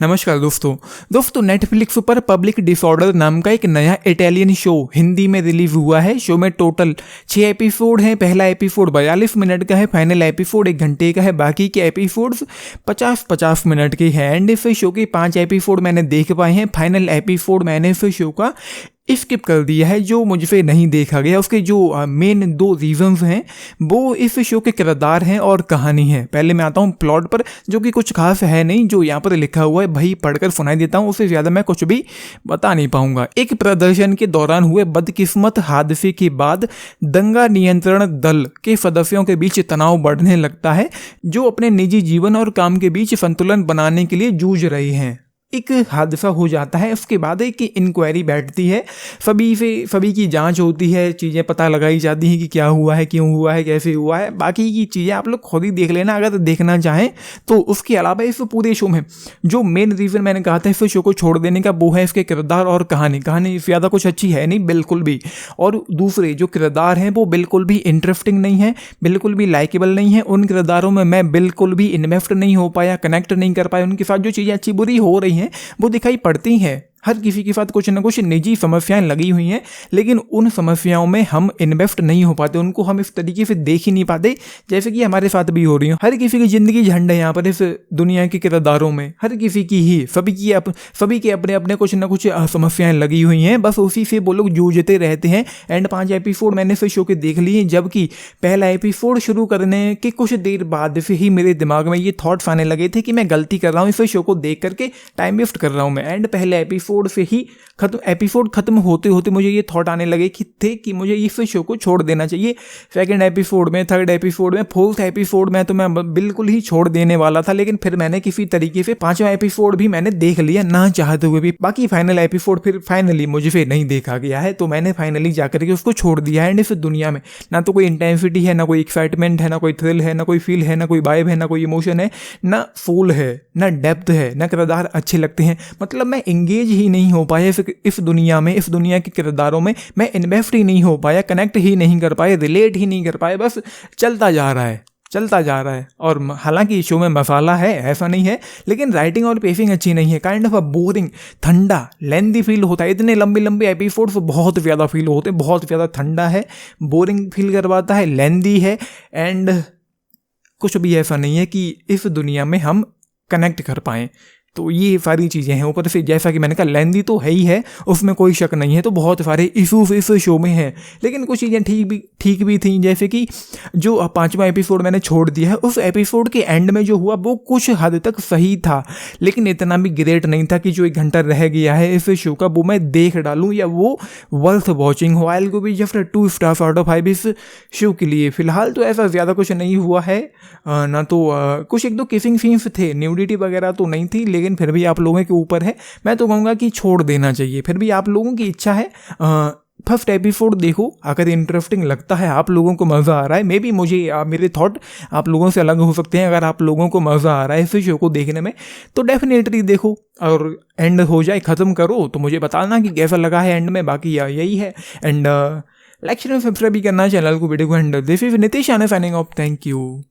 नमस्कार दोस्तों नेटफ्लिक्स पर पब्लिक डिसऑर्डर नाम का एक नया इटालियन शो हिंदी में रिलीज हुआ है। शो में टोटल 6 एपिसोड हैं। पहला एपिसोड 42 मिनट का है, फाइनल एपिसोड 1 घंटे का है, बाकी के एपिसोड्स 50-50 मिनट के हैं। एंड इस शो के 5 एपिसोड मैंने देख पाए हैं। फाइनल एपिसोड मैंने इस शो का स्किप कर दिया है, जो मुझसे नहीं देखा गया। उसके जो मेन 2 रीजंस हैं वो इस शो के किरदार हैं और कहानी है। पहले मैं आता हूँ प्लॉट पर, जो कि कुछ खास है नहीं, जो यहाँ पर लिखा हुआ है भाई पढ़कर सुनाई देता हूँ, उससे ज़्यादा मैं कुछ भी बता नहीं पाऊंगा। एक प्रदर्शन के दौरान हुए बदकिस्मत हादसे के बाद दंगा नियंत्रण दल के सदस्यों के बीच तनाव बढ़ने लगता है, जो अपने निजी जीवन और काम के बीच संतुलन बनाने के लिए जूझ रहे हैं। एक हादसा हो जाता है, उसके बाद एक इंक्वायरी बैठती है, सभी की जांच होती है, चीज़ें पता लगाई जाती हैं कि क्या हुआ है, क्यों हुआ है, कैसे हुआ है। बाकी की चीज़ें आप लोग खुद ही देख लेना अगर देखना चाहें तो। उसके अलावा इस पूरे शो में जो मेन रीज़न मैंने कहा था इस शो को छोड़ देने का, वो है इसके किरदार और कहानी ज़्यादा कुछ अच्छी है नहीं, बिल्कुल भी। और दूसरे जो किरदार हैं वो बिल्कुल भी इंटरेस्टिंग नहीं है, बिल्कुल भी लाइकेबल नहीं है। उन किरदारों में मैं बिल्कुल भी इन्वेस्ट नहीं हो पाया, कनेक्ट नहीं कर पाया। उनके साथ जो चीज़ें अच्छी बुरी हो रही हैं वो दिखाई पड़ती हैं। हर किसी के साथ कुछ ना कुछ निजी समस्याएं लगी हुई हैं, लेकिन उन समस्याओं में हम इन्वेस्ट नहीं हो पाते, उनको हम इस तरीके से देख ही नहीं पाते जैसे कि हमारे साथ भी हो रही हो। हर किसी की जिंदगी झंड है यहाँ पर इस दुनिया के किरदारों में, हर किसी की ही, सभी के अपने अपने कुछ ना कुछ समस्याएं लगी हुई हैं, बस उसी से वो लोग जूझते रहते हैं। एंड 5 एपिसोड मैंने फिर शो के देख लिए, जबकि पहला एपिसोड शुरू करने के कुछ देर बाद से ही मेरे दिमाग में ये थॉट्स आने लगे थे कि मैं गलती कर रहा हूँ, इस शो को देख करके टाइम वेस्ट कर रहा हूँ मैं। एंड पहले से ही एपिसोड खत्म होते होते मुझे ये थॉट आने लगे कि मुझे इस शो को छोड़ देना चाहिए। सेकंड एपिसोड में, थर्ड एपिसोड में, फोर्थ एपिसोड में तो मैं बिल्कुल ही छोड़ देने वाला था, लेकिन फिर मैंने किसी तरीके से 5वां एपिसोड भी मैंने देख लिया ना चाहते हुए भी। बाकी फाइनल एपिसोड फिर फाइनली मुझे फिर नहीं देखा गया है, तो मैंने फाइनली जाकर के उसको छोड़ दिया है। एंड इस दुनिया में ना तो कोई इंटेंसिटी है, ना कोई एक्साइटमेंट है, ना कोई थ्रिल है, ना कोई फील है, ना कोई वाइब है, ना कोई इमोशन है, ना सोल है, ना डेप्थ है, ना किरदार अच्छे लगते हैं। मतलब मैं एंगेज ही नहीं हो पाया इस दुनिया में, इस दुनिया के किरदारों में मैं इन्वेस्ट ही नहीं हो पाया, कनेक्ट ही नहीं कर पाया, रिलेट ही नहीं कर पाया, बस चलता जा रहा है। और हालांकि शो में मसाला है, ऐसा नहीं है, लेकिन राइटिंग और पेसिंग अच्छी नहीं है। काइंड ऑफ बोरिंग, ठंडा, लेंदी फील होता है। इतने लंबे एपिसोड्स बहुत ज़्यादा फील होते हैं, बहुत ज़्यादा ठंडा है, बोरिंग फील करवाता है, लेंदी है। एंड कुछ भी ऐसा नहीं है कि इस दुनिया में हम कनेक्ट कर पाएँ। तो ये सारी चीज़ें हैं। ऊपर से जैसा कि मैंने कहा लेंदी तो है ही है, उसमें कोई शक नहीं है। तो बहुत सारे इशूज इस शो में हैं, लेकिन कुछ चीज़ें ठीक भी थी। जैसे कि जो 5वां एपिसोड मैंने छोड़ दिया है, उस एपिसोड के एंड में जो हुआ वो कुछ हद तक सही था, लेकिन इतना भी ग्रेट नहीं था कि जो 1 घंटा रह गया है इस शो का वो मैं देख डालूँ या वो वर्थ वॉचिंग हो। I will be just 2 stars out of 5 इस शो के लिए। फिलहाल तो ऐसा ज़्यादा कुछ नहीं हुआ है, ना तो कुछ 1-2 किसिंग सीन्स थे, न्यूडिटी वगैरह तो नहीं थी, लेकिन फिर भी आप लोगों के ऊपर है। मैं तो कहूँगा कि छोड़ देना चाहिए, फिर भी आप लोगों की इच्छा है। फर्स्ट एपिसोड देखो, अगर इंटरेस्टिंग लगता है, आप लोगों को मज़ा आ रहा है, मे बी मेरे थॉट आप लोगों से अलग हो सकते हैं। अगर आप लोगों को मज़ा आ रहा है इस शो को देखने में तो डेफिनेटली देखो, और एंड हो जाए, ख़त्म करो तो मुझे बताना कि कैसा लगा है एंड में। बाकी यही है। एंड लाइक शेयर सब्सक्राइब भी करना चैनल को, वीडियो को। And this is Nitish signing off, thank you.